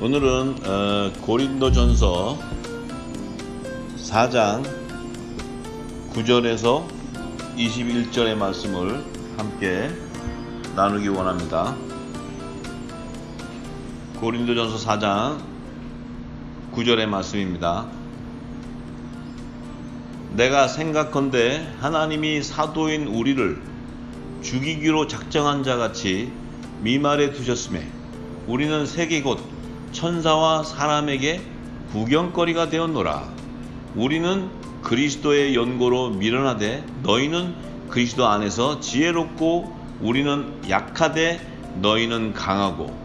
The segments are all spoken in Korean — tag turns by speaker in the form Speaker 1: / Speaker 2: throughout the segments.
Speaker 1: 오늘은 고린도전서 4장 9절에서 21절의 말씀을 함께 나누기 원합니다. 고린도전서 4장 9절의 말씀입니다. 내가 생각컨대 하나님이 사도인 우리를 죽이기로 작정한 자같이 미말에 두셨음에 우리는 세계 곧 천사와 사람에게 구경거리가 되었노라. 우리는 그리스도의 연고로 미련하되 너희는 그리스도 안에서 지혜롭고 우리는 약하되 너희는 강하고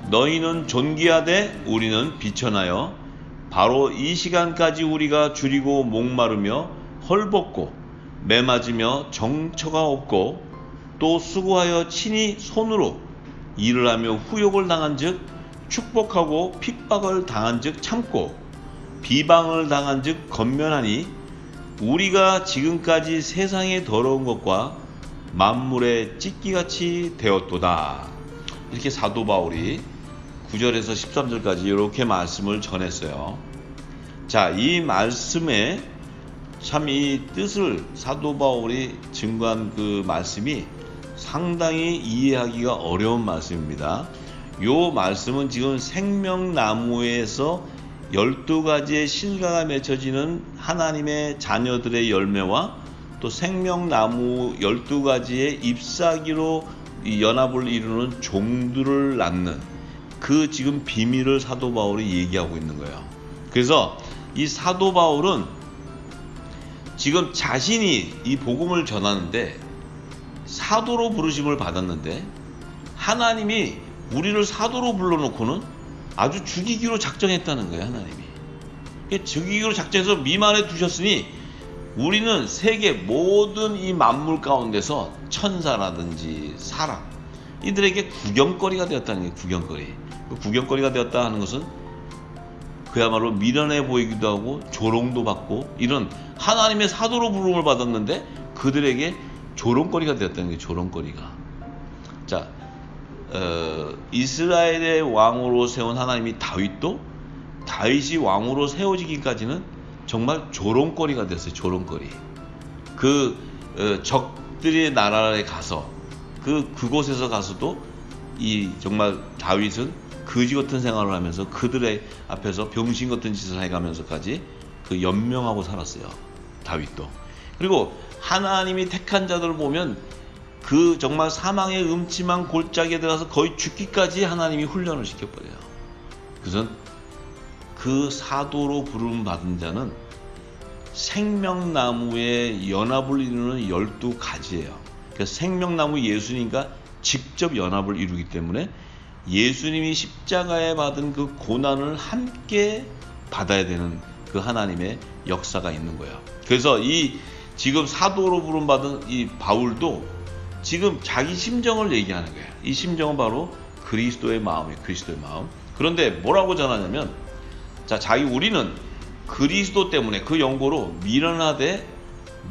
Speaker 1: 너희는 존귀하되 우리는 비천하여 바로 이 시간까지 우리가 줄이고 목마르며 헐벗고 매맞으며 정처가 없고 또 수고하여 친히 손으로 일을 하며 후욕을 당한 즉 축복하고 핍박을 당한 즉 참고 비방을 당한 즉 건면하니 우리가 지금까지 세상의 더러운 것과 만물의 찢기같이 되었도다. 이렇게 사도 바울이 9절에서 13절까지 이렇게 말씀을 전했어요. 자, 이 말씀에 참 이 뜻을 사도 바울이 증거한 그 말씀이 상당히 이해하기가 어려운 말씀입니다. 이 말씀은 지금 생명나무에서 12가지의 실과가 맺혀지는 하나님의 자녀들의 열매와 또 생명나무 12가지의 잎사귀로 이 연합을 이루는 종들을 낳는 그 지금 비밀을 사도 바울이 얘기하고 있는 거예요. 그래서 이 사도 바울은 지금 자신이 이 복음을 전하는데 사도로 부르심을 받았는데 하나님이 우리를 사도로 불러놓고는 아주 죽이기로 작정했다는 거예요. 하나님이 죽이기로 작정해서 미만에 두셨으니 우리는 세계 모든 이 만물 가운데서 천사라든지 사람 이들에게 구경거리가 되었다는 거예요. 구경거리. 그 구경거리가 되었다 하는 것은 그야말로 미련해 보이기도 하고 조롱도 받고 이런 하나님의 사도로 부름을 받았는데 그들에게 조롱거리가 되었다는 거예요. 조롱거리가. 자, 이스라엘의 왕으로 세운 하나님이 다윗이 왕으로 세워지기까지는 정말 조롱거리가 됐어요. 조롱거리. 적들의 나라에 가서 그곳에서 가서도 이 정말 다윗은 거지 같은 생활을 하면서 그들의 앞에서 병신 같은 짓을 해가면서까지 그 연명하고 살았어요. 다윗도. 그리고 하나님이 택한 자들을 보면 그 정말 사망의 음침한 골짜기에 들어가서 거의 죽기까지 하나님이 훈련을 시켜버려요. 그래서 그 사도로 부름 받은 자는 생명나무의 연합을 이루는 12가지예요. 그러니까 생명나무 예수님과 직접 연합을 이루기 때문에 예수님이 십자가에 받은 그 고난을 함께 받아야 되는 그 하나님의 역사가 있는 거예요. 그래서 이 지금 사도로 부름 받은 이 바울도 지금 자기 심정을 얘기하는 거예요. 이 심정은 바로 그리스도의 마음이에요. 그리스도의 마음. 그런데 뭐라고 전하냐면 우리는 그리스도 때문에 그 연고로 미련하되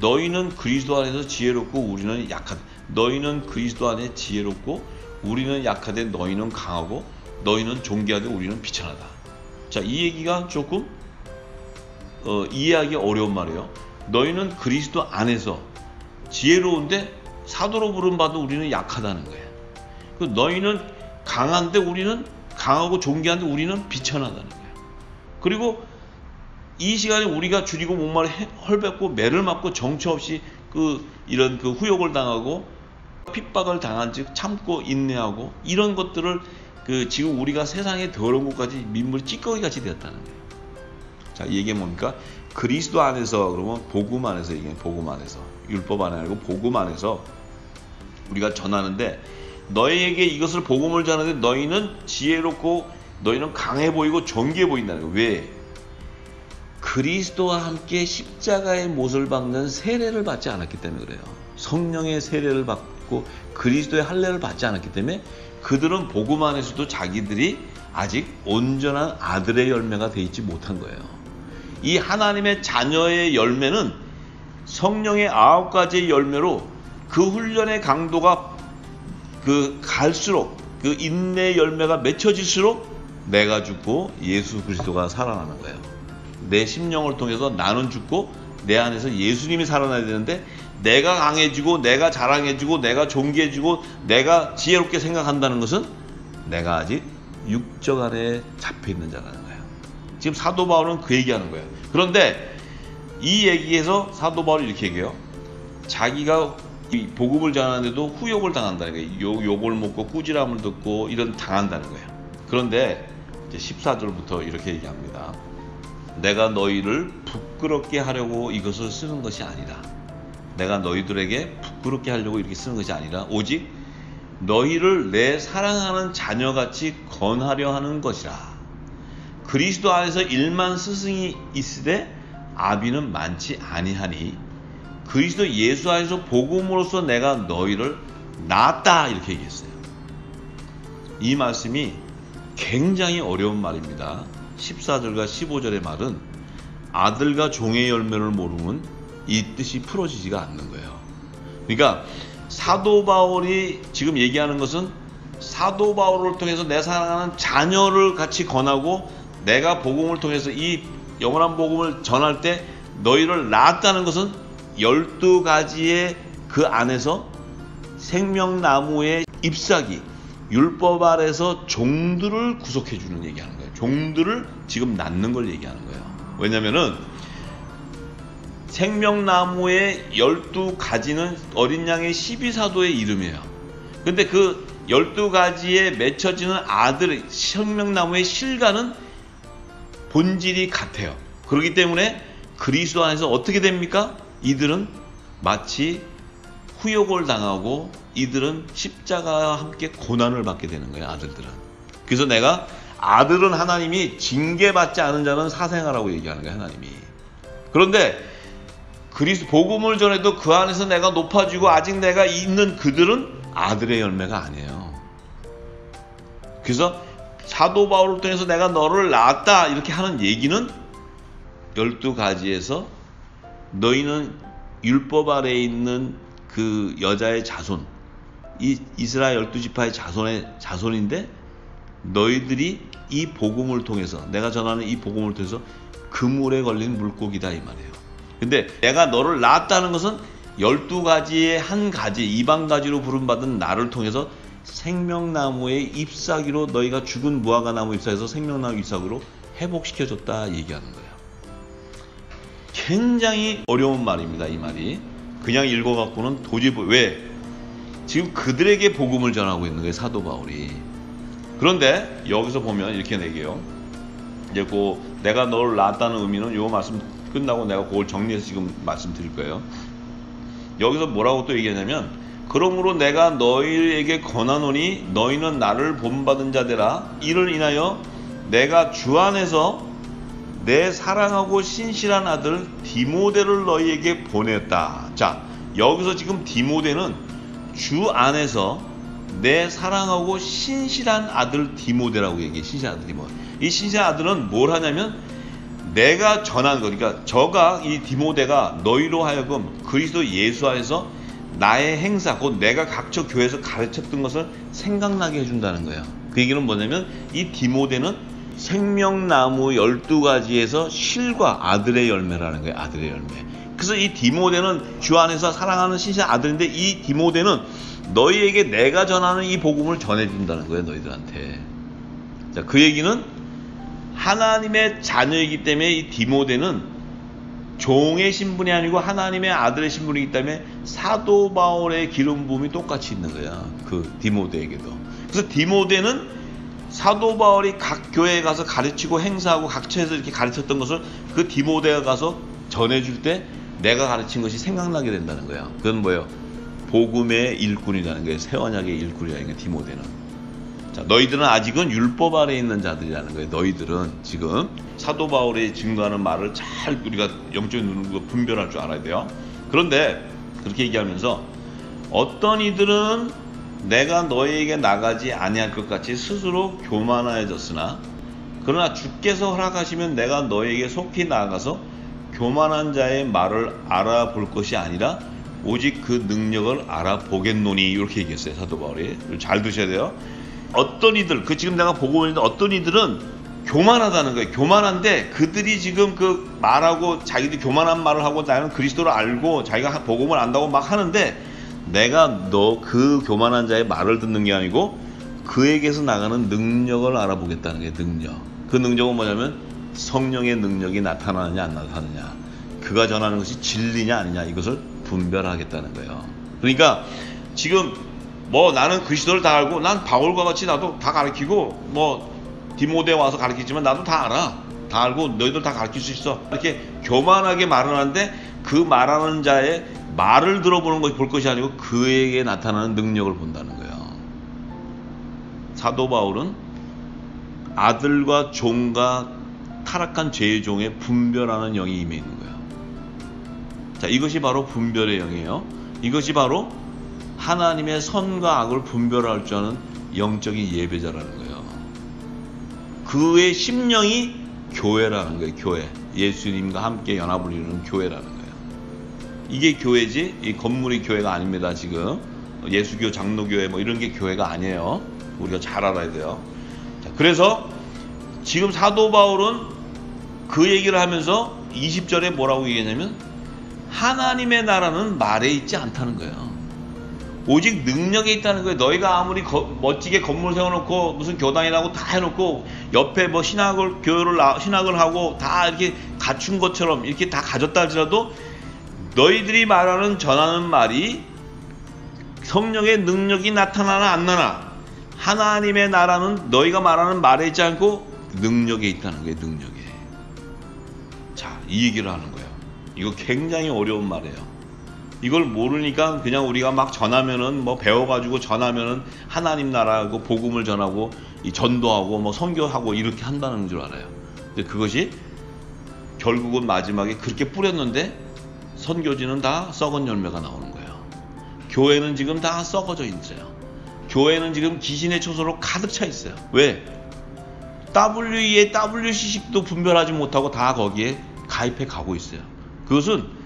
Speaker 1: 너희는 그리스도 안에서 지혜롭고 우리는 약하다. 너희는 그리스도 안에 지혜롭고 우리는 약하되 너희는 강하고 너희는 존귀하되 우리는 비천하다. 자, 이 얘기가 조금 이해하기 어려운 말이에요. 너희는 그리스도 안에서 지혜로운데 사도로 부름받은 우리는 약하다는 거예요. 너희는 강한데 우리는 강하고 존귀한데 우리는 비천하다는 거예요. 그리고 이 시간에 우리가 줄이고 목마르 헐벗고 매를 맞고 정처 없이 이런 후욕을 당하고 핍박을 당한 즉 참고 인내하고 이런 것들을 지금 우리가 세상의 더러운 것까지 민물이 찌꺼기 같이 되었다는 거예요. 자, 이 얘기는 뭡니까? 그리스도 안에서 그러면 복음 안에서 얘기해요. 복음 안에서. 율법 안에 아니고 복음 안에서 우리가 전하는데 너희에게 이것을 복음을 전하는데 너희는 지혜롭고 너희는 강해 보이고 존귀해 보인다는 거예요. 왜? 그리스도와 함께 십자가의 못을 박는 세례를 받지 않았기 때문에 그래요. 성령의 세례를 받고 그리스도의 할례를 받지 않았기 때문에 그들은 복음 안에서도 자기들이 아직 온전한 아들의 열매가 되어 있지 못한 거예요. 이 하나님의 자녀의 열매는 성령의 9가지의 열매로 그 훈련의 강도가 갈수록 그 인내의 열매가 맺혀질수록 내가 죽고 예수 그리스도가 살아나는 거예요. 내 심령을 통해서 나는 죽고 내 안에서 예수님이 살아나야 되는데, 내가 강해지고 내가 자랑해지고 내가 존귀해지고 내가 지혜롭게 생각한다는 것은 내가 아직 육적 안에 잡혀있는 자라는 거예요. 지금 사도 바울은 그 얘기하는 거예요. 그런데 이 얘기에서 사도 바울이 이렇게 얘기해요. 자기가 이 복음을 전하는데도 후욕을 당한다는 거예요. 욕을 먹고 꾸지람을 듣고 이런 당한다는 거예요. 그런데 이제 14절부터 이렇게 얘기합니다. 내가 너희를 부끄럽게 하려고 이것을 쓰는 것이 아니라, 내가 너희들에게 부끄럽게 하려고 이렇게 쓰는 것이 아니라 오직 너희를 내 사랑하는 자녀같이 권하려 하는 것이라. 그리스도 안에서 1만 스승이 있으되 아비는 많지 아니하니 그리스도 예수 안에서 복음으로써 내가 너희를 낳았다, 이렇게 얘기했어요. 이 말씀이 굉장히 어려운 말입니다. 14절과 15절의 말은 아들과 종의 열매를 모르면 이 뜻이 풀어지지가 않는 거예요. 그러니까 사도 바울이 지금 얘기하는 것은 사도 바울을 통해서 내 사랑하는 자녀를 같이 권하고, 내가 복음을 통해서 이 영원한 복음을 전할 때 너희를 낳았다는 것은 12가지의 그 안에서 생명나무의 잎사귀, 율법 아래서 종들을 구속해 주는 얘기하는 거예요. 종들을 지금 낳는 걸 얘기하는 거예요. 왜냐면은 생명나무의 12가지는 어린 양의 12사도의 이름이에요. 근데 그 12가지에 맺혀지는 아들, 생명나무의 실과는 본질이 같아요. 그렇기 때문에 그리스도 안에서 어떻게 됩니까? 이들은 마치 후욕을 당하고 이들은 십자가와 함께 고난을 받게 되는 거예요. 아들들은. 그래서 내가 아들은 하나님이 징계받지 않은 자는 사생아라고 얘기하는 거예요. 하나님이. 그런데 그리스도 복음을 전해도 그 안에서 내가 높아지고 아직 내가 있는 그들은 아들의 열매가 아니에요. 그래서 사도 바울을 통해서 내가 너를 낳았다 이렇게 하는 얘기는 12가지에서 너희는 율법 아래에 있는 그 여자의 자손, 이 이스라엘 12지파의 자손인데 너희들이 이 복음을 통해서, 내가 전하는 이 복음을 통해서 그물에 걸린 물고기다 이 말이에요. 근데 내가 너를 낳았다는 것은 12가지의 한 가지, 이방가지로 부름받은 나를 통해서 생명나무의 잎사귀로, 너희가 죽은 무화과나무 잎사귀에서 생명나무 잎사귀로 회복시켜줬다 얘기하는 거예요. 굉장히 어려운 말입니다. 이 말이 그냥 읽어갖고는 도저히 왜? 지금 그들에게 복음을 전하고 있는 거예요, 사도 바울이. 그런데 여기서 보면 이렇게 얘기해요. 이제 내가 너를 낳았다는 의미는 요 말씀 끝나고 내가 그걸 정리해서 지금 말씀드릴 거예요. 여기서 뭐라고 또 얘기하냐면, 그러므로 내가 너희에게 권하노니 너희는 나를 본받은 자되라. 이를 인하여 내가 주 안에서 내 사랑하고 신실한 아들 디모데를 너희에게 보냈다. 자, 여기서 지금 디모데는 주 안에서 내 사랑하고 신실한 아들 디모데라고 얘기해. 신실한 아들 디모데. 이 신실한 아들은 뭘 하냐면 내가 전한 거, 그러니까 이 디모데가 너희로 하여금 그리스도 예수 안에서 나의 행사, 곧 내가 각처 교회에서 가르쳤던 것을 생각나게 해준다는 거예요. 그 얘기는 뭐냐면 이 디모데는 생명나무 12가지에서 실과 아들의 열매라는 거예요. 아들의 열매. 그래서 이 디모데는 주 안에서 사랑하는 신실한 아들인데, 이 디모데는 너희에게 내가 전하는 이 복음을 전해준다는 거예요. 너희들한테. 자, 그 얘기는 하나님의 자녀이기 때문에 이 디모데는 종의 신분이 아니고 하나님의 아들의 신분이기 때문에 사도 바울의 기름 부음이 똑같이 있는 거야. 그 디모데에게도. 그래서 디모데는 사도 바울이 각 교회에 가서 가르치고 행사하고 각처에서 이렇게 가르쳤던 것을 그 디모데가 가서 전해줄 때 내가 가르친 것이 생각나게 된다는 거야. 그건 뭐예요? 복음의 일꾼이라는 거예요. 새 언약의 일꾼이라는 거예요. 디모데는. 자, 너희들은 아직은 율법 아래에 있는 자들이라는 거예요. 너희들은 지금 사도 바울이 증거하는 말을 잘 우리가 영적인 눈으로 분별할 줄 알아야 돼요. 그런데 그렇게 얘기하면서 어떤 이들은 내가 너희에게 나가지 아니할 것 같이 스스로 교만하여졌으나 그러나 주께서 허락하시면 내가 너희에게 속히 나아가서 교만한 자의 말을 알아볼 것이 아니라 오직 그 능력을 알아보겠노니, 이렇게 얘기했어요. 사도 바울이. 잘 드셔야 돼요. 어떤 이들, 그 지금 내가 보고 있는 어떤 이들은 교만하다는 거예요. 교만한데 그들이 지금 그 말하고 자기들이 교만한 말을 하고 나는 그리스도를 알고 자기가 복음을 안다고 막 하는데 내가 너 그 교만한 자의 말을 듣는 게 아니고 그에게서 나가는 능력을 알아보겠다는 게 능력. 그 능력은 뭐냐면 성령의 능력이 나타나느냐 안 나타나느냐, 그가 전하는 것이 진리냐 아니냐, 이것을 분별하겠다는 거예요. 그러니까 지금 뭐 나는 그리스도를 다 알고 난 바울과 같이 나도 다 가르치고 뭐 디모데에 와서 가르치지만 나도 다 알아, 다 알고 너희들 다 가르칠 수 있어, 이렇게 교만하게 말을 하는데 그 말하는 자의 말을 들어보는 것이 볼 것이 아니고 그에게 나타나는 능력을 본다는 거예요. 사도 바울은 아들과 종과 타락한 죄의 종에 분별하는 영이 임해 있는 거예요. 자, 이것이 바로 분별의 영이에요. 이것이 바로 하나님의 선과 악을 분별할 줄 아는 영적인 예배자라는 거예요. 그의 심령이 교회라는 거예요. 교회. 예수님과 함께 연합을 이루는 교회라는 거예요. 이게 교회지, 이 건물이 교회가 아닙니다. 지금 예수교 장로교회 뭐 이런 게 교회가 아니에요. 우리가 잘 알아야 돼요. 자, 그래서 지금 사도 바울은 그 얘기를 하면서 20절에 뭐라고 얘기하냐면 하나님의 나라는 말에 있지 않다는 거예요. 오직 능력에 있다는 거예요. 너희가 아무리 멋지게 건물 세워놓고 무슨 교단이라고 다 해놓고 옆에 뭐 신학을 하고 다 이렇게 갖춘 것처럼 이렇게 다 가졌다 할지라도 너희들이 말하는 전하는 말이 성령의 능력이 나타나나 안 나나, 하나님의 나라는 너희가 말하는 말에 있지 않고 능력에 있다는 거예요. 능력에. 자, 이 얘기를 하는 거예요. 이거 굉장히 어려운 말이에요. 이걸 모르니까 그냥 우리가 막 전하면은 뭐 배워가지고 전하면은 하나님 나라하고 복음을 전하고 이 전도하고 뭐 선교하고 이렇게 한다는 줄 알아요. 근데 그것이 결국은 마지막에 그렇게 뿌렸는데 선교지는 다 썩은 열매가 나오는 거예요. 교회는 지금 다 썩어져 있어요. 교회는 지금 귀신의 초소로 가득 차 있어요. 왜? WEA, WCC도 분별하지 못하고 다 거기에 가입해 가고 있어요. 그것은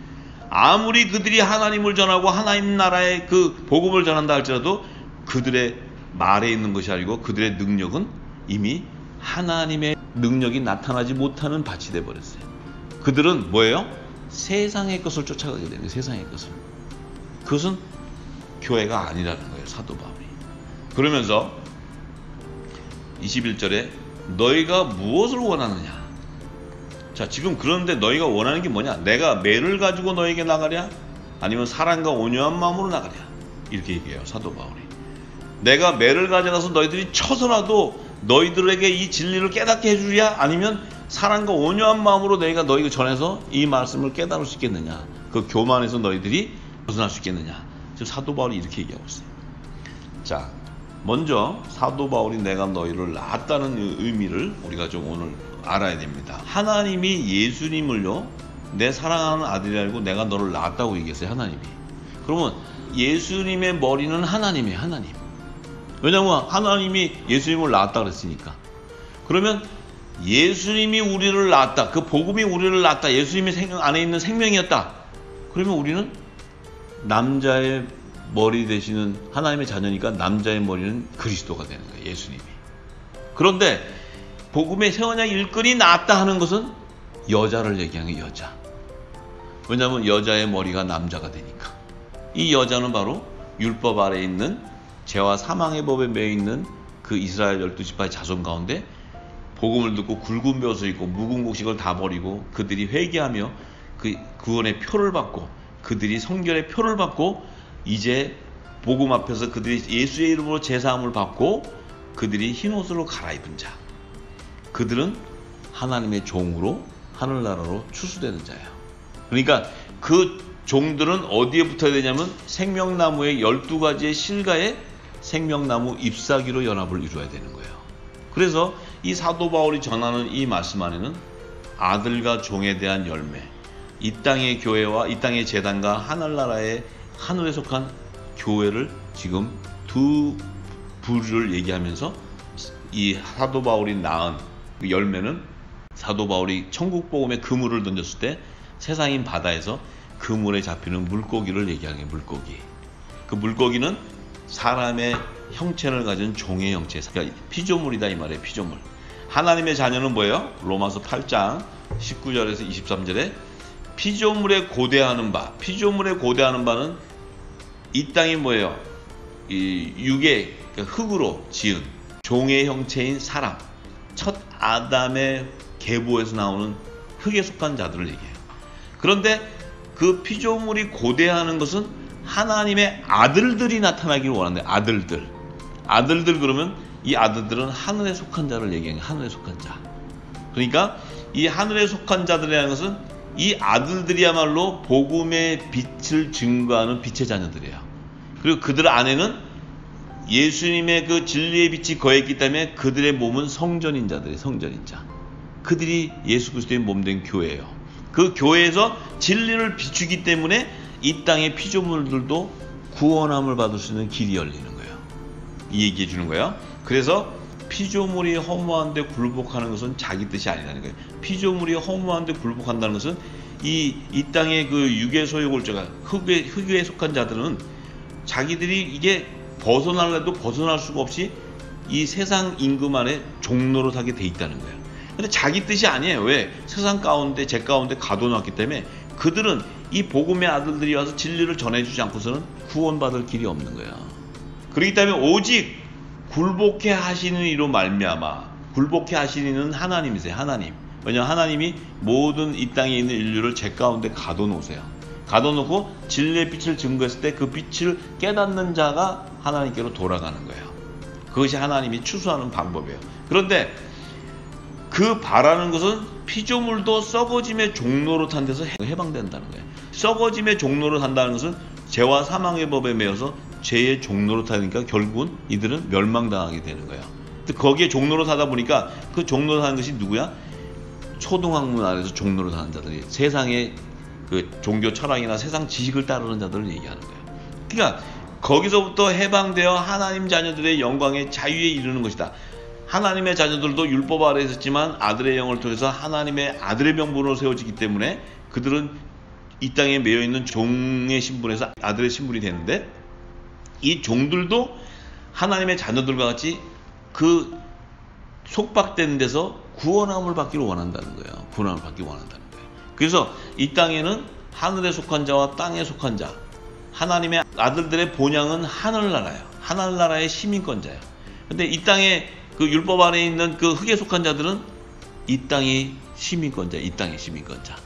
Speaker 1: 아무리 그들이 하나님을 전하고 하나님 나라의 그 복음을 전한다 할지라도 그들의 말에 있는 것이 아니고 그들의 능력은 이미 하나님의 능력이 나타나지 못하는 밭이 되어버렸어요. 그들은 뭐예요? 세상의 것을 쫓아가게 되는 거예요. 세상의 것을. 그것은 교회가 아니라는 거예요. 사도 바울이. 그러면서 21절에 너희가 무엇을 원하느냐. 자, 지금 그런데 너희가 원하는 게 뭐냐? 내가 매를 가지고 너에게 나가랴? 아니면 사랑과 온유한 마음으로 나가랴? 이렇게 얘기해요. 사도 바울이. 내가 매를 가져가서 너희들이 쳐서라도 너희들에게 이 진리를 깨닫게 해주랴? 아니면 사랑과 온유한 마음으로 너희가 전해서 이 말씀을 깨달을 수 있겠느냐? 그 교만에서 너희들이 벗어날 수 있겠느냐? 지금 사도 바울이 이렇게 얘기하고 있어요. 자, 먼저 사도 바울이 내가 너희를 낳았다는 의미를 우리가 좀 오늘 알아야 됩니다. 하나님이 예수님을요, 내 사랑하는 아들이 알고 내가 너를 낳았다고 얘기했어요. 하나님이. 그러면 예수님의 머리는 하나님이에요. 하나님. 왜냐면 하나님이 예수님을 낳았다 그랬으니까. 그러면 예수님이 우리를 낳았다, 그 복음이 우리를 낳았다, 예수님의 생명 안에 있는 생명이었다. 그러면 우리는 남자의 머리 되시는 하나님의 자녀니까 남자의 머리는 그리스도가 되는 거예요. 예수님이. 그런데 복음의 새 언약 일꾼이 낳았다 하는 것은 여자를 얘기하는 거예요. 여자. 왜냐하면 여자의 머리가 남자가 되니까. 이 여자는 바로 율법 아래에 있는 죄와 사망의 법에 매여 있는 그 이스라엘 12지파의 자손 가운데 복음을 듣고 굵은 벼슬 입고 묵은 곡식을 다 버리고 그들이 회개하며 그 구원의 표를 받고 그들이 성결의 표를 받고 이제 복음 앞에서 그들이 예수의 이름으로 제사함을 받고 그들이 흰옷으로 갈아입은 자, 그들은 하나님의 종으로 하늘나라로 추수되는 자예요. 그러니까 그 종들은 어디에 붙어야 되냐면 생명나무의 12가지의 실과에 생명나무 잎사귀로 연합을 이루어야 되는 거예요. 그래서 이 사도 바울이 전하는 이 말씀 안에는 아들과 종에 대한 열매, 이 땅의 교회와 이 땅의 제단과 하늘나라의 하늘에 속한 교회를 지금 두 부류를 얘기하면서 이 사도 바울이 낳은 그 열매는 사도 바울이 천국 복음에 그물을 던졌을 때 세상인 바다에서 그물에 잡히는 물고기를 얘기하는 거예요. 물고기. 그 물고기는 사람의 형체를 가진 종의 형체. 그러니까 피조물이다 이 말이에요. 피조물. 하나님의 자녀는 뭐예요? 로마서 8장 19절에서 23절에 피조물에 고대하는 바. 피조물에 고대하는 바는 이 땅이 뭐예요? 이 육의 흙으로 지은 종의 형체인 사람, 첫 아담의 계보에서 나오는 흙에 속한 자들을 얘기해요. 그런데 그 피조물이 고대하는 것은 하나님의 아들들이 나타나기를 원한대요. 아들들 그러면 이 아들들은 하늘에 속한 자를 얘기해요. 하늘에 속한 자. 그러니까 이 하늘에 속한 자들이라는 것은 이 아들들이야말로 복음의 빛을 증거하는 빛의 자녀들이에요. 그리고 그들 안에는 예수님의 그 진리의 빛이 거했기 때문에 그들의 몸은 성전인 자들이에요. 성전인 자. 그들이 예수 그리스도의 몸된 교회예요. 그 교회에서 진리를 비추기 때문에 이 땅의 피조물들도 구원함을 받을 수 있는 길이 열리는 거예요. 이 얘기해 주는 거예요. 그래서 피조물이 허무한데 굴복하는 것은 자기 뜻이 아니라는 거예요. 피조물이 허무한데 굴복한다는 것은 이 땅의 그 육의 소유골자가 흙에 속한 자들은 자기들이 이게 벗어나려도 벗어날 수가 없이 이 세상 임금 안에 종노릇하게 돼 있다는 거예요. 근데 자기 뜻이 아니에요. 왜? 세상 가운데 제 가운데 가둬놨기 때문에 그들은 이 복음의 아들들이 와서 진리를 전해주지 않고서는 구원받을 길이 없는 거예요. 그렇기 때문에 오직 굴복해 하시는 이로 말미암아, 굴복해 하시는 이는 하나님이세요. 하나님. 왜냐하면 하나님이 모든 이 땅에 있는 인류를 제 가운데 가둬놓으세요. 가둬놓고 진리의 빛을 증거했을 때 그 빛을 깨닫는 자가 하나님께로 돌아가는 거예요. 그것이 하나님이 추수하는 방법이에요. 그런데 그 바라는 것은 피조물도 썩어짐의 종로릇한 데서 해방된다는 거예요. 썩어짐의 종로릇한다는 것은 죄와 사망의 법에 매여서 죄의 종노릇하니까 결국은 이들은 멸망당하게 되는 거예요. 근데 거기에 종노릇하다 보니까 그 종노릇하는 것이 누구야? 초등학문 아래서 종노릇하는 자들이 세상의 그 종교 철학이나 세상 지식을 따르는 자들을 얘기하는 거예요. 그러니까 거기서부터 해방되어 하나님 자녀들의 영광의 자유에 이르는 것이다. 하나님의 자녀들도 율법 아래에 있었지만 아들의 영을 통해서 하나님의 아들의 명분으로 세워지기 때문에 그들은 이 땅에 매여있는 종의 신분에서 아들의 신분이 되는데 이 종들도 하나님의 자녀들과 같이 그 속박된 데서 구원함을 받기를 원한다는 거예요. 구원함을 받기를 원한다는 거예요. 그래서 이 땅에는 하늘에 속한 자와 땅에 속한 자, 하나님의 아들들의 본향은 하늘나라예요. 하늘나라의 시민권자예요. 근데 이 땅에 그 율법 아래에 있는 그 흙에 속한 자들은 이 땅의 시민권자, 이 땅의 시민권자.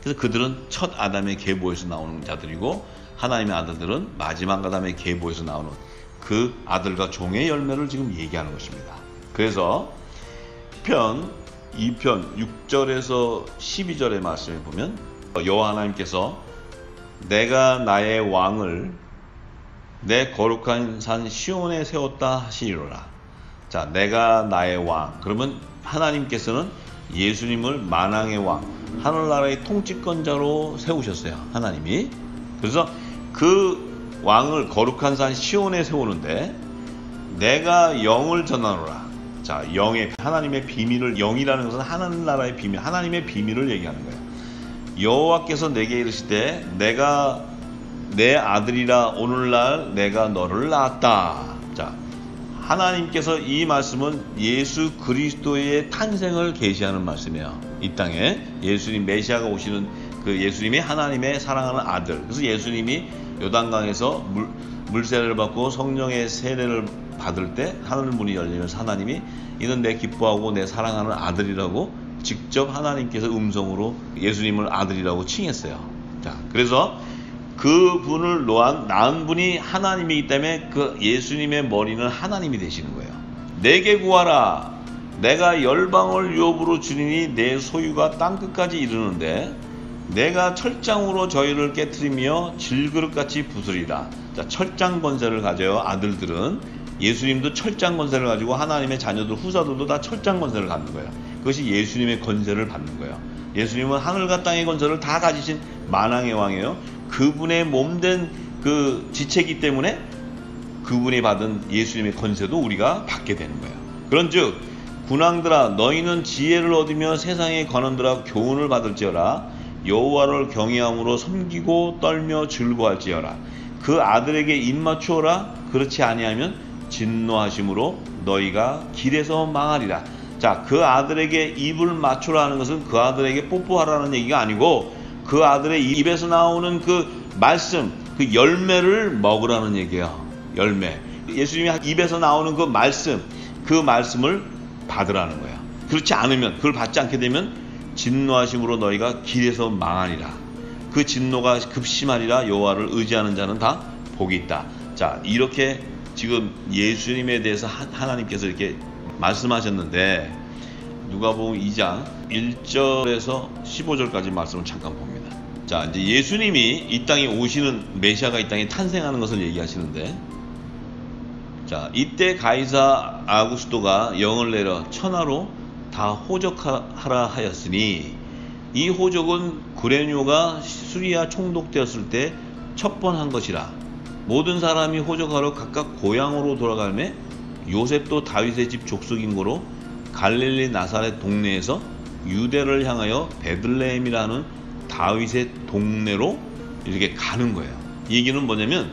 Speaker 1: 그래서 그들은 첫 아담의 계보에서 나오는 자들이고 하나님의 아들들은 마지막 아담의 계보에서 나오는 그 아들과 종의 열매를 지금 얘기하는 것입니다. 그래서 시편 2편 6절에서 12절의 말씀을 보면 여호와 하나님께서 내가 나의 왕을 내 거룩한 산 시온에 세웠다 하시리로라. 자, 내가 나의 왕. 그러면 하나님께서는 예수님을 만왕의 왕, 하늘나라의 통치권자로 세우셨어요. 하나님이. 그래서 그 왕을 거룩한 산 시온에 세우는데 내가 영을 전하노라. 자, 영의 하나님의 비밀을, 영이라는 것은 하늘나라의 비밀, 하나님의 비밀을 얘기하는 거예요. 여호와께서 내게 이르시되 내가 내 아들이라 오늘날 내가 너를 낳았다. 자, 하나님께서 이 말씀은 예수 그리스도의 탄생을 계시하는 말씀이에요. 이 땅에 예수님 메시아가 오시는 그 예수님이 하나님의 사랑하는 아들. 그래서 예수님이 요단강에서 물세례를 받고 성령의 세례를 받을 때 하늘문이 열리면서 하나님이 이는 내 기뻐하고 내 사랑하는 아들이라고 직접 하나님께서 음성으로 예수님을 아들이라고 칭했어요. 자, 그래서 그 분을 낳은 분이 하나님이기 때문에 그 예수님의 머리는 하나님이 되시는 거예요. 내게 구하라. 내가 열방을 유업으로 주리니 내 소유가 땅끝까지 이르는데 내가 철장으로 저희를 깨트리며 질그릇같이 부수리라. 자, 철장 권세를 가져요. 아들들은 예수님도 철장 권세를 가지고 하나님의 자녀들 후사들도 다 철장 권세를 갖는 거예요. 그것이 예수님의 권세를 받는 거예요. 예수님은 하늘과 땅의 권세를 다 가지신 만왕의 왕이에요. 그분의 몸된 그 지체이기 때문에 그분이 받은 예수님의 권세도 우리가 받게 되는 거예요. 그런즉 군왕들아 너희는 지혜를 얻으며 세상의 관원들아 교훈을 받을지어라. 여호와를 경외함으로 섬기고 떨며 즐거워할지어라. 그 아들에게 입 맞추어라. 그렇지 아니하면 진노하심으로 너희가 길에서 망하리라. 자, 그 아들에게 입을 맞추라는 것은 그 아들에게 뽀뽀하라는 얘기가 아니고 그 아들의 입에서 나오는 그 말씀, 그 열매를 먹으라는 얘기예요. 열매. 예수님이 입에서 나오는 그 말씀을 받으라는 거예요. 그렇지 않으면, 그걸 받지 않게 되면 진노하심으로 너희가 길에서 망하리라. 그 진노가 급심하리라. 여호와를 의지하는 자는 다 복이 있다. 자, 이렇게 지금 예수님에 대해서 하나님께서 이렇게 말씀하셨는데, 누가복음 2장 1절에서 15절까지 말씀을 잠깐 봅니다. 자, 이제 예수님이 이 땅에 오시는, 메시아가 이 땅에 탄생하는 것을 얘기하시는데, 자, 이때 가이사 아구스토가 영을 내려 천하로 다 호적하라 하였으니, 이 호적은 구레뇨가 수리아 총독되었을 때 첫 번 한 것이라. 모든 사람이 호적하러 각각 고향으로 돌아가매 요셉도 다윗의 집 족속인 거로 갈릴리 나사렛 동네에서 유대를 향하여 베들레헴이라는 다윗의 동네로 이렇게 가는 거예요. 이 얘기는 뭐냐면,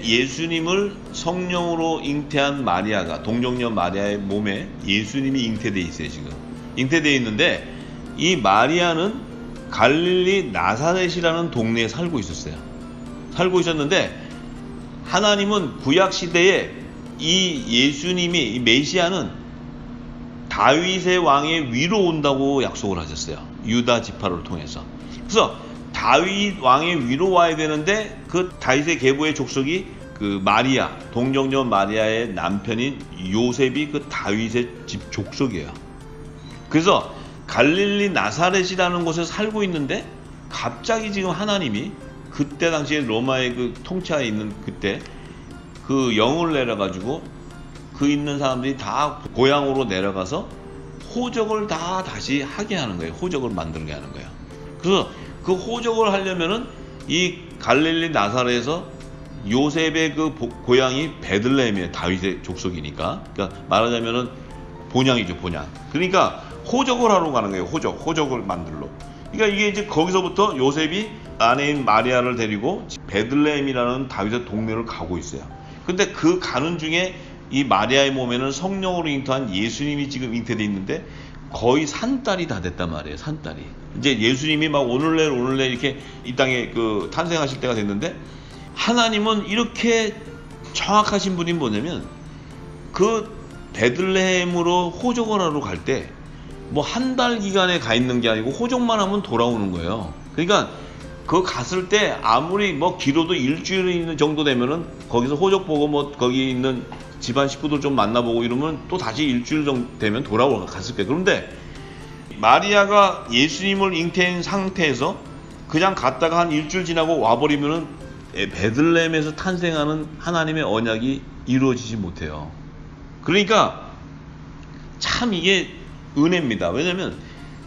Speaker 1: 예수님을 성령으로 잉태한 마리아가, 동정녀 마리아의 몸에 예수님이 잉태되어 있어요. 지금 잉태되어 있는데, 이 마리아는 갈릴리 나사렛이라는 동네에 살고 있었어요. 살고 있었는데, 하나님은 구약시대에 이 예수님이, 이 메시아는 다윗의 왕의 위로 온다고 약속을 하셨어요. 유다 지파를 통해서. 그래서 다윗 왕의 위로 와야 되는데, 그 다윗의 계보의 족속이 그 마리아, 동정녀 마리아의 남편인 요셉이 그 다윗의 집 족속이에요. 그래서 갈릴리 나사렛이라는 곳에 살고 있는데, 갑자기 지금 하나님이 그때 당시에 로마의 그 통치하에 있는 그때 그 영을 내려가지고 그 있는 사람들이 다 고향으로 내려가서 호적을 다 다시 하게 하는 거예요. 호적을 만들게 하는 거예요. 그래서 그 호적을 하려면은 이 갈릴리 나사렛에서 요셉의 그 고향이 베들레헴이에요. 다윗의 족속이니까. 그러니까 말하자면은 본향이죠, 본향. 그러니까 호적을 하러 가는 거예요. 호적을 만들러. 그러니까 이게 이제 거기서부터 요셉이 아내인 마리아를 데리고 베들레헴이라는 다윗의 동네를 가고 있어요. 근데 그 가는 중에 이 마리아의 몸에는 성령으로 잉태한 예수님이 지금 잉태되어 있는데, 거의 산딸이 다 됐단 말이에요. 산딸이. 이제 예수님이 막 오늘날 이렇게 이 땅에 그 탄생하실 때가 됐는데, 하나님은 이렇게 정확하신 분이 뭐냐면, 그 베들레헴으로 호적을 하러 갈 때 뭐 한 달 기간에 가 있는 게 아니고 호적만 하면 돌아오는 거예요. 그러니까 그 갔을 때 아무리 뭐 길어도 일주일 있는 정도 되면은 거기서 호적 보고 뭐 거기 있는 집안 식구들 좀 만나보고 이러면 또 다시 일주일 정도 되면 갔을 거예요. 그런데 마리아가 예수님을 잉태한 상태에서 그냥 갔다가 한 일주일 지나고 와버리면은 베들레헴에서 탄생하는 하나님의 언약이 이루어지지 못해요. 그러니까 참 이게 은혜입니다. 왜냐면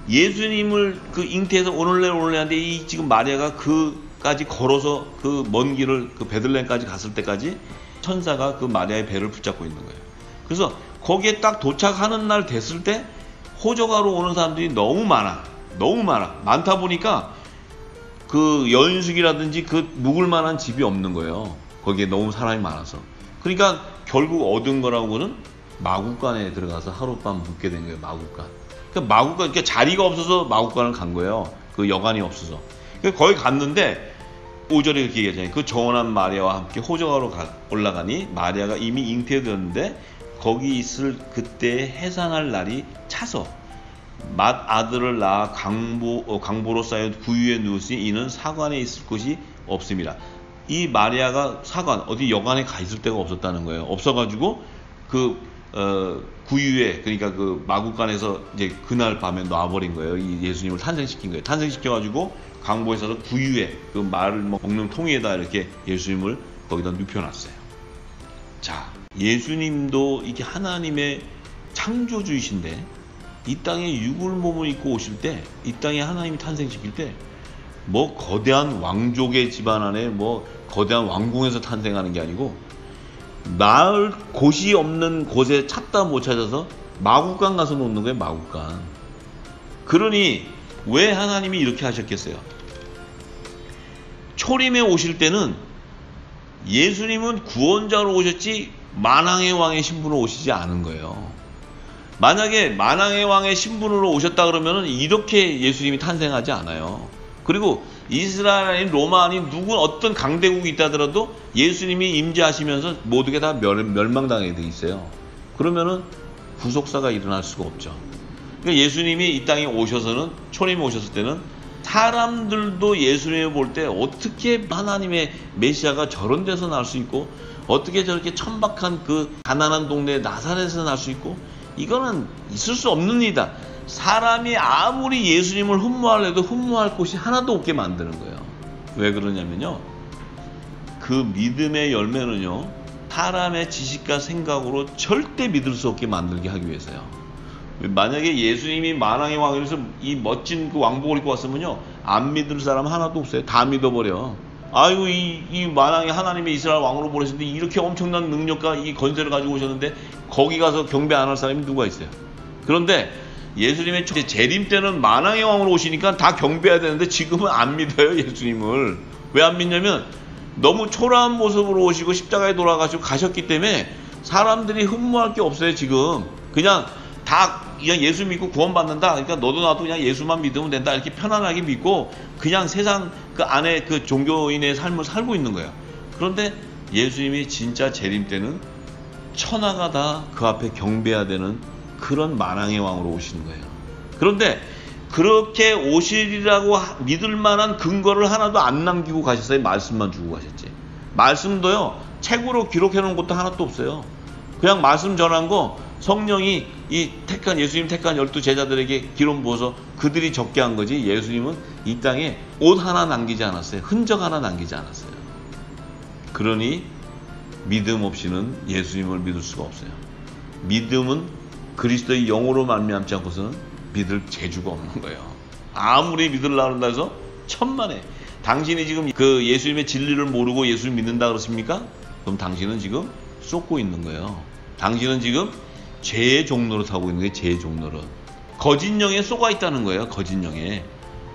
Speaker 1: 예수님을 그 잉태해서 오늘날인데 이 지금 마리아가 그까지 걸어서 그 먼 길을 그 베들레헴까지 갔을 때까지 천사가 그 마리아의 배를 붙잡고 있는 거예요. 그래서 거기에 딱 도착하는 날 됐을 때 호적하러 오는 사람들이 너무 많다 보니까 그 여인숙이라든지 그 묵을 만한 집이 없는 거예요. 거기에 너무 사람이 많아서. 그러니까 결국 얻은 거라고는 마구간에 들어가서 하룻밤 묵게 된 거예요. 마구간. 그러니까 자리가 없어서 마구간을 간 거예요. 그 여관이 없어서. 거기 갔는데 5절에 이렇게 얘기하잖아요. 그 정원한 마리아와 함께 호적하러 올라가니 마리아가 이미 잉태되었는데 거기 있을 그때 해산할 날이 차서 맏 아들을 낳아 강보로 쌓여 구유에 누우시니 이는 사관에 있을 곳이 없습니다. 이 마리아가 사관, 어디 여관에 가 있을 데가 없었다는 거예요. 없어가지고 구유에, 그러니까 그 마구간에서 이제 그날 밤에 놔버린 거예요. 이 예수님을 탄생시킨 거예요. 탄생시켜가지고 강보에서 구유에 그 말을 먹는 통에다 이렇게 예수님을 거기다 눕혀놨어요. 자, 예수님도 이게 하나님의 창조주이신데 이 땅에 육을 몸을 입고 오실 때, 이 땅에 하나님이 탄생시킬 때 뭐 거대한 왕족의 집안 안에 뭐 거대한 왕궁에서 탄생하는 게 아니고 나을 곳이 없는 곳에 찾다 못 찾아서 마구간 가서 놓는 거예요. 마구간. 그러니 왜 하나님이 이렇게 하셨겠어요? 초림에 오실 때는 예수님은 구원자로 오셨지 만왕의 왕의 신분으로 오시지 않은 거예요. 만약에 만왕의 왕의 신분으로 오셨다 그러면은 이렇게 예수님이 탄생하지 않아요. 그리고 이스라엘 아닌 로마 아닌 누구 어떤 강대국이 있다 하더라도 예수님이 임재하시면서 모두가 다 멸망당하게 돼 있어요. 그러면은 구속사가 일어날 수가 없죠. 그러니까 예수님이 이 땅에 오셔서는, 초림에 오셨을 때는 사람들도 예수님을 볼 때 어떻게 하나님의 메시아가 저런 데서 날 수 있고, 어떻게 저렇게 천박한 그 가난한 동네 나사렛에서 날 수 있고, 이거는 있을 수 없는 일이다. 사람이 아무리 예수님을 흠모하려도 흠모할 곳이 하나도 없게 만드는 거예요. 왜 그러냐면요, 그 믿음의 열매는요, 사람의 지식과 생각으로 절대 믿을 수 없게 만들게 하기 위해서요. 만약에 예수님이 만왕의 왕에서 이 멋진 그 왕복을 입고 왔으면요, 안 믿을 사람 하나도 없어요. 다 믿어버려. 아이고, 이 만왕의 하나님의 이스라엘 왕으로 보내셨는데 이렇게 엄청난 능력과 이 건세를 가지고 오셨는데 거기 가서 경배 안 할 사람이 누가 있어요? 그런데 예수님의 재림 때는 만왕의 왕으로 오시니까 다 경배해야 되는데 지금은 안 믿어요, 예수님을. 왜 안 믿냐면 너무 초라한 모습으로 오시고 십자가에 돌아가시고 가셨기 때문에 사람들이 흠모할 게 없어요. 지금 그냥 다 그냥 예수 믿고 구원받는다, 그러니까 너도 나도 그냥 예수만 믿으면 된다, 이렇게 편안하게 믿고 그냥 세상 그 안에 그 종교인의 삶을 살고 있는 거예요. 그런데 예수님이 진짜 재림 때는 천하가 다 그 앞에 경배해야 되는 그런 만왕의 왕으로 오시는 거예요. 그런데 그렇게 오시리라고 믿을 만한 근거를 하나도 안 남기고 가셨어요. 말씀만 주고 가셨지. 말씀도요, 책으로 기록해 놓은 것도 하나도 없어요. 그냥 말씀 전한 거 성령이 이 택한, 예수님 택한 12 제자들에게 기록 부어서 그들이 적게 한 거지, 예수님은 이 땅에 옷 하나 남기지 않았어요. 흔적 하나 남기지 않았어요. 그러니 믿음 없이는 예수님을 믿을 수가 없어요. 믿음은 그리스도의 영으로 말미암지 않고서는 믿을 재주가 없는 거예요. 아무리 믿으려고 한다 해서 천만에, 당신이 지금 그 예수님의 진리를 모르고 예수를 믿는다 그렇습니까? 그럼 당신은 지금 쏟고 있는 거예요. 당신은 지금 죄의 종로로 타고 있는 게, 죄의 종로로. 거짓 영에 쏘가 있다는 거예요. 거짓 영에.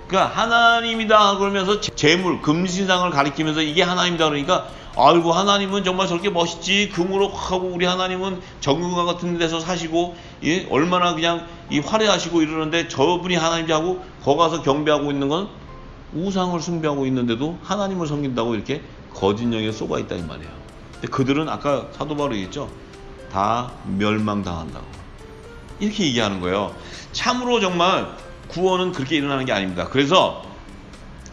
Speaker 1: 그러니까 하나님이다 그러면서 재물, 금신상을 가리키면서 이게 하나님이다 그러니까, 아이고 하나님은 정말 저렇게 멋있지, 금으로 확 하고 우리 하나님은 정금과 같은 데서 사시고, 예? 얼마나 그냥 이 화려하시고 이러는데 저분이 하나님이 하고 거기 가서 경배하고 있는 건 우상을 숭배하고 있는데도 하나님을 섬긴다고 이렇게 거짓 영에 쏘가 있다 이 말이에요. 근데 그들은 아까 사도 바울이 얘기했죠. 다 멸망당한다고 이렇게 얘기하는 거예요. 참으로 정말 구원은 그렇게 일어나는 게 아닙니다. 그래서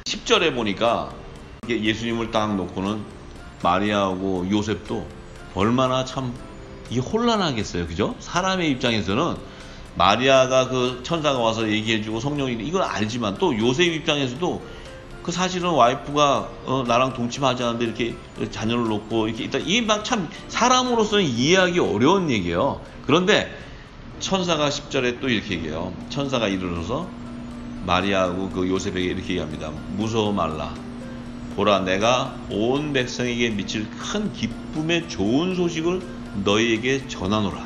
Speaker 1: 10절에 보니까 예수님을 딱 놓고는 마리아하고 요셉도 얼마나 참 이 혼란하겠어요. 그죠? 사람의 입장에서는 마리아가 그 천사가 와서 얘기해주고 성령이 이걸 알지만, 또 요셉 입장에서도 그 사실은 와이프가 나랑 동침하지 않는데 이렇게 자녀를 놓고 이렇게 있다, 이게 막 참 사람으로서는 이해하기 어려운 얘기예요. 그런데 천사가 10절에 또 이렇게 얘기해요. 천사가 이르러서 마리아하고 그 요셉에게 이렇게 얘기합니다. 무서워 말라. 보라, 내가 온 백성에게 미칠 큰 기쁨의 좋은 소식을 너희에게 전하노라.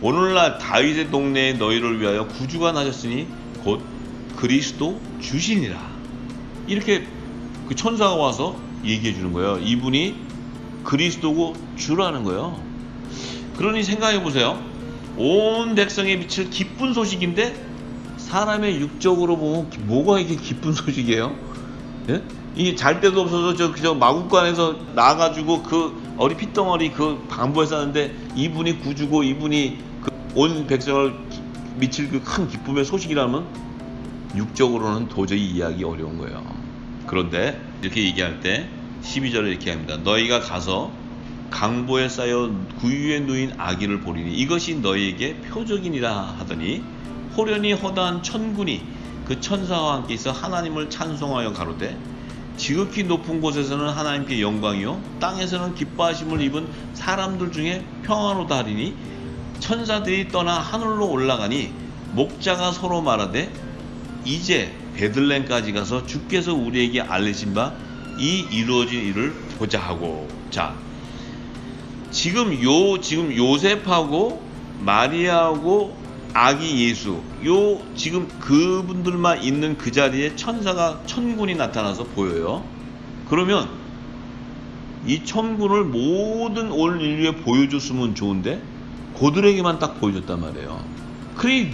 Speaker 1: 오늘날 다윗의 동네에 너희를 위하여 구주가 나셨으니 곧 그리스도 주시니라. 이렇게 그 천사가 와서 얘기해 주는 거예요. 이분이 그리스도고 주라는 거예요. 그러니 생각해 보세요. 온 백성에 미칠 기쁜 소식인데 사람의 육적으로 보면 뭐가 이게 기쁜 소식이에요? 예? 이게 잘 데도 없어서 저 마국간에서 나가지고 그 어리 핏덩어리 그 방부에 사는데 이분이 구주고 이분이 그 온 백성을 미칠 그 큰 기쁨의 소식이라면 육적으로는 도저히 이해하기 어려운 거예요. 그런데 이렇게 얘기할 때 12절에 이렇게 합니다. 너희가 가서 강보에 쌓여 구유에 누인 아기를 보리니 이것이 너희에게 표적이니라 하더니, 호련히 허다한 천군이 그 천사와 함께 있어 하나님을 찬송하여 가로되, 지극히 높은 곳에서는 하나님께 영광이요 땅에서는 기뻐하심을 입은 사람들 중에 평안하다 하리니, 천사들이 떠나 하늘로 올라가니 목자가 서로 말하되, 이제 베들레헴까지 가서 주께서 우리에게 알리신 바 이 이루어진 일을 보자 하고. 자, 지금 요셉하고 마리아하고 아기 예수, 지금 그분들만 있는 그 자리에 천사가 천군이 나타나서 보여요. 그러면 이 천국을 모든 올 인류에 보여줬으면 좋은데 그들에게만 딱 보여줬단 말이에요. 그래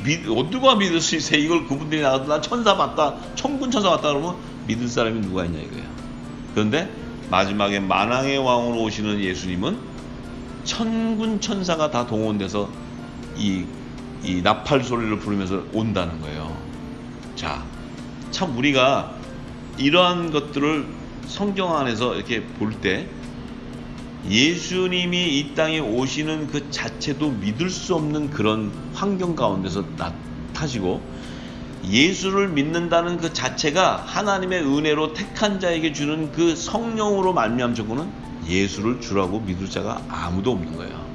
Speaker 1: 누가 믿을 수 있어요? 이걸 그분들이 나가서 나 천사 봤다, 천군 천사 봤다 그러면 믿을 사람이 누가 있냐 이거예요. 그런데 마지막에 만왕의 왕으로 오시는 예수님은 천군 천사가 다 동원돼서 이 나팔 소리를 부르면서 온다는 거예요. 자, 참 우리가 이러한 것들을 성경 안에서 이렇게 볼 때 예수님이 이 땅에 오시는 그 자체도 믿을 수 없는 그런 환경 가운데서 나타지고, 예수를 믿는다는 그 자체가 하나님의 은혜로 택한 자에게 주는 그 성령으로 말미암은 조건은 예수를 주라고 믿을 자가 아무도 없는 거예요.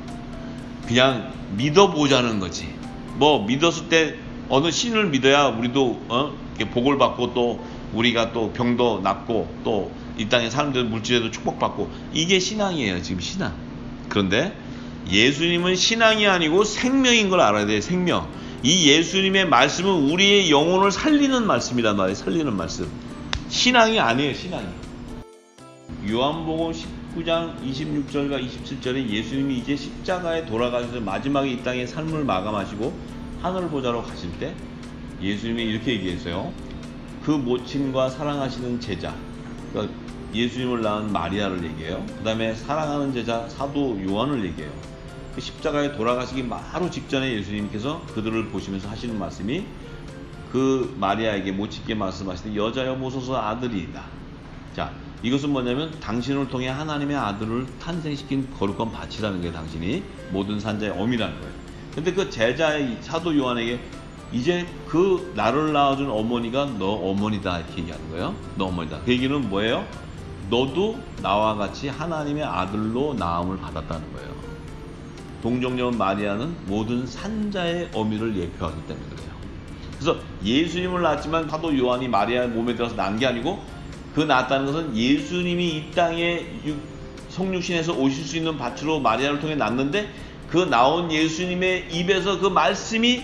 Speaker 1: 그냥 믿어보자는 거지. 뭐 믿었을 때 어느 신을 믿어야 우리도 복을 받고 또 우리가 또 병도 낫고 또 이 땅에 사람들 물질에도 축복받고, 이게 신앙이에요. 지금 신앙. 그런데 예수님은 신앙이 아니고 생명인 걸 알아야 돼요. 생명. 이 예수님의 말씀은 우리의 영혼을 살리는 말씀이란 말이에요. 살리는 말씀. 신앙이 아니에요. 신앙이. 요한복음 19장 26절과 27절에 예수님이 이제 십자가에 돌아가셔서 마지막에 이 땅의 삶을 마감하시고 하늘 보좌로 가실 때 예수님이 이렇게 얘기했어요. 그 모친과 사랑하시는 제자, 그러니까 예수님을 낳은 마리아를 얘기해요. 그 다음에 사랑하는 제자 사도 요한을 얘기해요. 그 십자가에 돌아가시기 바로 직전에 예수님께서 그들을 보시면서 하시는 말씀이, 그 마리아에게 모친께 말씀하시되 여자여 보소서 아들이다. 자, 이것은 뭐냐면 당신을 통해 하나님의 아들을 탄생시킨 거룩한 밭이라는 거예요. 당신이 모든 산자의 어미라는 거예요. 근데 그 제자의 사도 요한에게 이제 그 나를 낳아준 어머니가 너 어머니다 이렇게 얘기하는 거예요. 너 어머니다. 그 얘기는 뭐예요? 너도 나와 같이 하나님의 아들로 낳음을 받았다는 거예요. 동정녀 마리아는 모든 산자의 어미를 예표하기 때문에 그래요. 그래서 예수님을 낳았지만 사도 요한이 마리아의 몸에 들어서 낳은 게 아니고, 그 낳았다는 것은 예수님이 이 땅에 성육신에서 오실 수 있는 밭으로 마리아를 통해 낳았는데, 그 나온 예수님의 입에서 그 말씀이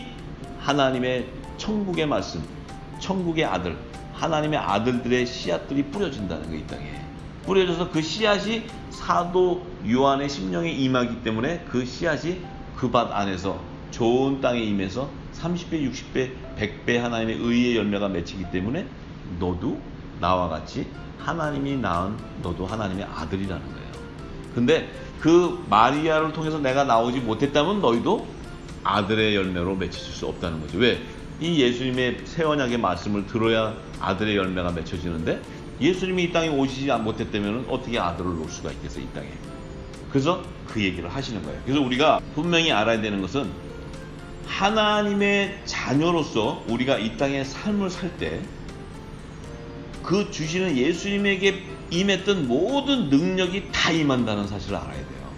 Speaker 1: 하나님의 천국의 말씀, 천국의 아들, 하나님의 아들들의 씨앗들이 뿌려진다는 거예요. 이 땅에 뿌려져서 그 씨앗이 사도 요한의 심령에 임하기 때문에 그 씨앗이 그 밭 안에서 좋은 땅에 임해서 30배, 60배, 100배 하나님의 의의 열매가 맺히기 때문에 너도 나와 같이 하나님이 낳은 너도 하나님의 아들이라는 거예요. 근데 그 마리아를 통해서 내가 나오지 못했다면 너희도 아들의 열매로 맺힐 수 없다는 거죠. 왜? 이 예수님의 새 언약의 말씀을 들어야 아들의 열매가 맺혀지는데, 예수님이 이 땅에 오시지 못했다면 어떻게 아들을 놓을 수가 있겠어요, 이 땅에. 그래서 그 얘기를 하시는 거예요. 그래서 우리가 분명히 알아야 되는 것은, 하나님의 자녀로서 우리가 이 땅에 삶을 살 때 그 주시는 예수님에게 임했던 모든 능력이 다 임한다는 사실을 알아야 돼요.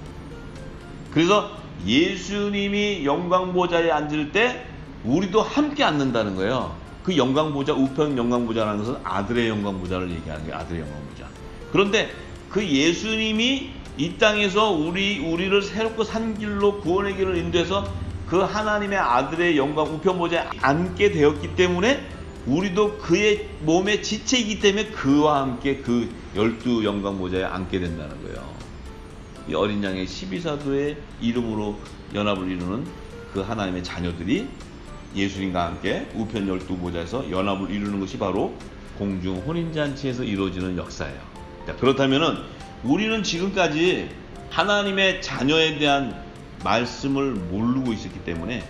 Speaker 1: 그래서 예수님이 영광보좌에 앉을 때 우리도 함께 앉는다는 거예요. 그 영광보좌, 우편 영광보좌라는 것은 아들의 영광보좌를 얘기하는 거예요. 아들의 영광보좌. 그런데 그 예수님이 이 땅에서 우리를 새롭고 산 길로 구원의 길을 인도해서 그 하나님의 아들의 영광 우편보좌에 앉게 되었기 때문에 우리도 그의 몸의 지체이기 때문에 그와 함께 그 12 영광보좌에 앉게 된다는 거예요. 이 어린 양의 12사도의 이름으로 연합을 이루는 그 하나님의 자녀들이 예수님과 함께 우편 12보좌에서 연합을 이루는 것이 바로 공중 혼인잔치에서 이루어지는 역사예요. 그렇다면 우리는 지금까지 하나님의 자녀에 대한 말씀을 모르고 있었기 때문에,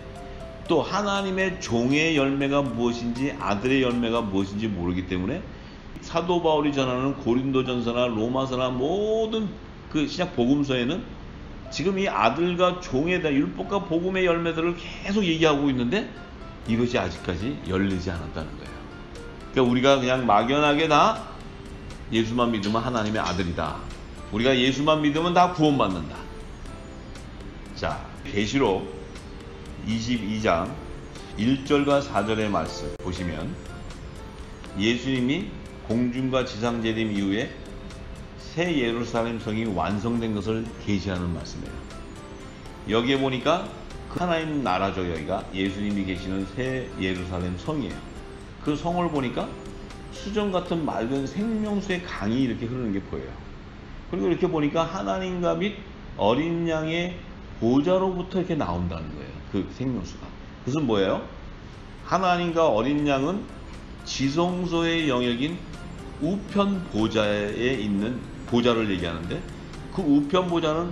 Speaker 1: 또 하나님의 종의 열매가 무엇인지 아들의 열매가 무엇인지 모르기 때문에, 사도 바울이 전하는 고린도전서나 로마서나 모든 그 신약 복음서에는 지금 이 아들과 종에 대한 율법과 복음의 열매들을 계속 얘기하고 있는데 이것이 아직까지 열리지 않았다는 거예요. 그러니까 우리가 그냥 막연하게 다 예수만 믿으면 하나님의 아들이다, 우리가 예수만 믿으면 다 구원받는다. 자, 계시록 22장 1절과 4절의 말씀 보시면, 예수님이 공중과 지상 재림 이후에 새 예루살렘 성이 완성된 것을 계시하는 말씀이에요. 여기에 보니까 그 하나님 나라죠. 여기가 예수님이 계시는 새 예루살렘 성이에요. 그 성을 보니까 수정 같은 맑은 생명수의 강이 이렇게 흐르는 게 보여요. 그리고 이렇게 보니까 하나님과 및 어린 양의 보좌로부터 이렇게 나온다는 거예요. 그 생명수가. 그것은 뭐예요? 하나님과 어린 양은 지성소의 영역인 우편 보좌에 있는 보좌를 얘기하는데, 그 우편 보좌는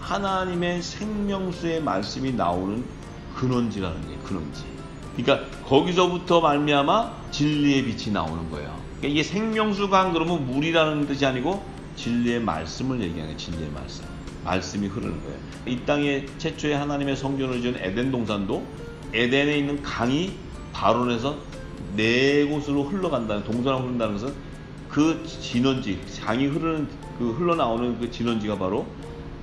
Speaker 1: 하나님의 생명수의 말씀이 나오는 근원지라는 거예요. 근원지. 그러니까 거기서부터 말미암아 진리의 빛이 나오는 거예요. 그러니까 이게 생명수강 그러면 물이라는 뜻이 아니고 진리의 말씀을 얘기하는 거예요. 진리의 말씀. 말씀이 흐르는 거예요. 이 땅에 최초의 하나님의 성전을 지은 에덴 동산도 에덴에 있는 강이 발원해서 네 곳으로 흘러간다는, 동산으로 흐른다는 것은 그 진원지, 강이 흐르는 그 흘러나오는 그 진원지가 바로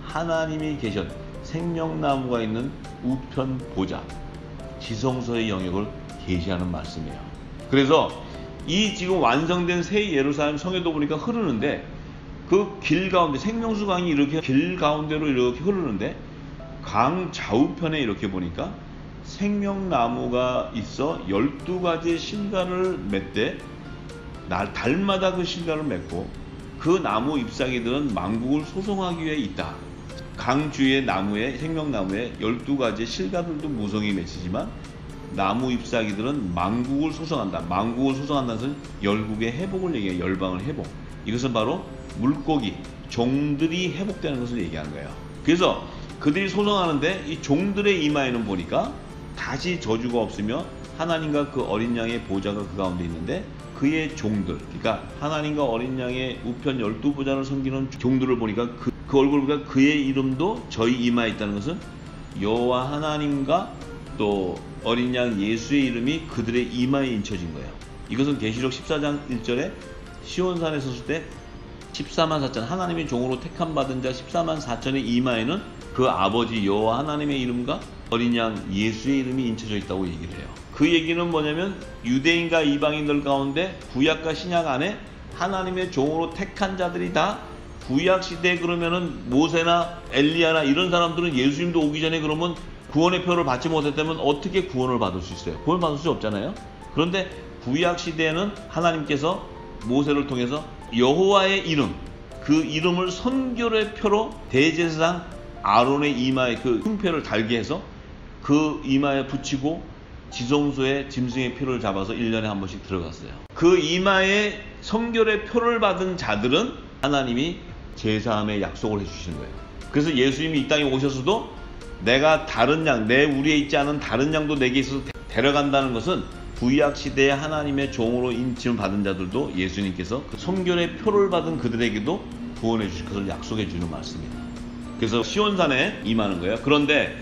Speaker 1: 하나님이 계신 생명나무가 있는 우편 보좌, 지성소의 영역을 계시하는 말씀이에요. 그래서 이 지금 완성된 새 예루살렘 성에도 보니까 흐르는데, 그 길 가운데 생명수 강이 이렇게 길 가운데로 이렇게 흐르는데, 강 좌우편에 이렇게 보니까 생명나무가 있어 12가지의 실과를 맺되 달마다 그 실과를 맺고, 그 나무 잎사귀들은 만국을 소송하기 위해 있다. 강 주위의 나무에, 생명나무에 12가지의 실과들도 무성히 맺히지만 나무 잎사귀들은 만국을 소송한다. 만국을 소송한다는 것은 열국의 회복을 얘기해요. 열방을 회복. 이것은 바로 물고기, 종들이 회복되는 것을 얘기하는 거예요. 그래서 그들이 소송하는데 이 종들의 이마에는 보니까 다시 저주가 없으며 하나님과 그 어린 양의 보좌가 그 가운데 있는데, 그의 종들, 그러니까 하나님과 어린 양의 우편 12보좌를 섬기는 종들을 보니까 그 얼굴을 보니까 그의 이름도 저희 이마에 있다는 것은 여호와 하나님과 또 어린 양 예수의 이름이 그들의 이마에 인쳐진 거예요. 이것은 계시록 14장 1절에 시온산에 섰을 때 14만 4천, 하나님의 종으로 택함 받은 자 14만 4천의 이마에는 그 아버지 여호와 하나님의 이름과 어린 양 예수의 이름이 인쳐져 있다고 얘기를 해요. 그 얘기는 뭐냐면 유대인과 이방인들 가운데 구약과 신약 안에 하나님의 종으로 택한 자들이 다 구약 시대에, 그러면은 모세나 엘리야나 이런 사람들은 예수님도 오기 전에 그러면 구원의 표를 받지 못했다면 어떻게 구원을 받을 수 있어요? 구원 받을 수 없잖아요. 그런데 구약 시대에는 하나님께서 모세를 통해서 여호와의 이름, 그 이름을 선결의 표로 대제사장 아론의 이마에 그 흉표를 달게 해서 그 이마에 붙이고 지성소에 짐승의 표를 잡아서 1년에 한 번씩 들어갔어요. 그 이마에 선결의 표를 받은 자들은 하나님이 제사함의 약속을 해주시는 거예요. 그래서 예수님이 이 땅에 오셨어도 내가 다른 양, 내 우리에 있지 않은 다른 양도 내게 있어서 데려간다는 것은 구약 시대에 하나님의 종으로 인침을 받은 자들도 예수님께서 그 선결의 표를 받은 그들에게도 구원해 주실 것을 약속해 주는 말씀입니다. 그래서 시온산에 임하는 거예요. 그런데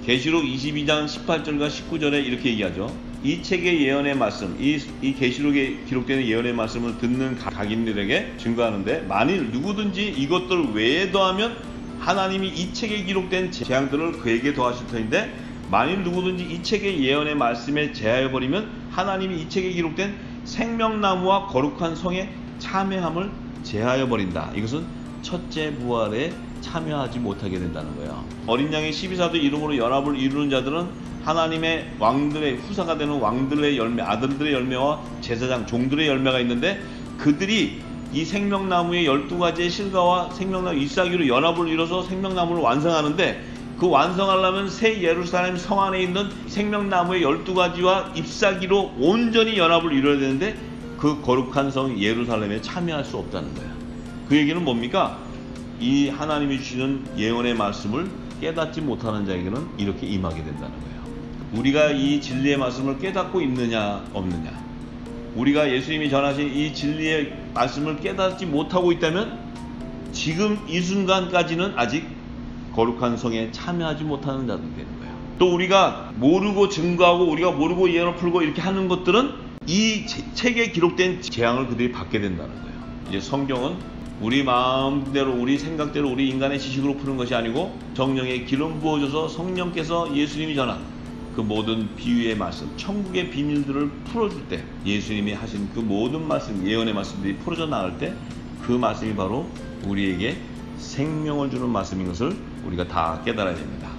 Speaker 1: 계시록 22장 18절과 19절에 이렇게 얘기하죠. 이 책의 예언의 말씀, 이 계시록에 기록되는 예언의 말씀을 듣는 각인들에게 증거하는데, 만일 누구든지 이것들 외에 더하면 하나님이 이 책에 기록된 재앙들을 그에게 더하실 터인데, 만일 누구든지 이 책의 예언의 말씀에 제하여버리면 하나님이 이 책에 기록된 생명나무와 거룩한 성에 참여함을 제하여버린다. 이것은 첫째 부활에 참여하지 못하게 된다는 거예요. 어린 양의 12사도 이름으로 연합을 이루는 자들은 하나님의 왕들의 후사가 되는 왕들의 열매, 아들들의 열매와 제사장, 종들의 열매가 있는데, 그들이 이 생명나무의 12가지의 실과와 생명나무 잎사귀로 연합을 이뤄서 생명나무를 완성하는데, 그 완성하려면 새 예루살렘 성 안에 있는 생명나무의 12가지와 잎사귀로 온전히 연합을 이뤄야 되는데, 그 거룩한 성 예루살렘에 참여할 수 없다는 거예요. 그 얘기는 뭡니까? 이 하나님이 주시는 예언의 말씀을 깨닫지 못하는 자에게는 이렇게 임하게 된다는 거예요. 우리가 이 진리의 말씀을 깨닫고 있느냐 없느냐, 우리가 예수님이 전하신 이 진리의 말씀을 깨닫지 못하고 있다면 지금 이 순간까지는 아직 거룩한 성에 참여하지 못하는 자들이 되는 거예요. 또 우리가 모르고 증거하고 우리가 모르고 예언을 풀고 이렇게 하는 것들은 이 책에 기록된 재앙을 그들이 받게 된다는 거예요. 이제 성경은 우리 마음대로, 우리 생각대로, 우리 인간의 지식으로 푸는 것이 아니고 성령의 기름 부어줘서 성령께서 예수님이 전한 그 모든 비유의 말씀, 천국의 비밀들을 풀어줄 때, 예수님이 하신 그 모든 말씀, 예언의 말씀들이 풀어져 나갈 때 그 말씀이 바로 우리에게 생명을 주는 말씀인 것을 우리가 다 깨달아야 됩니다.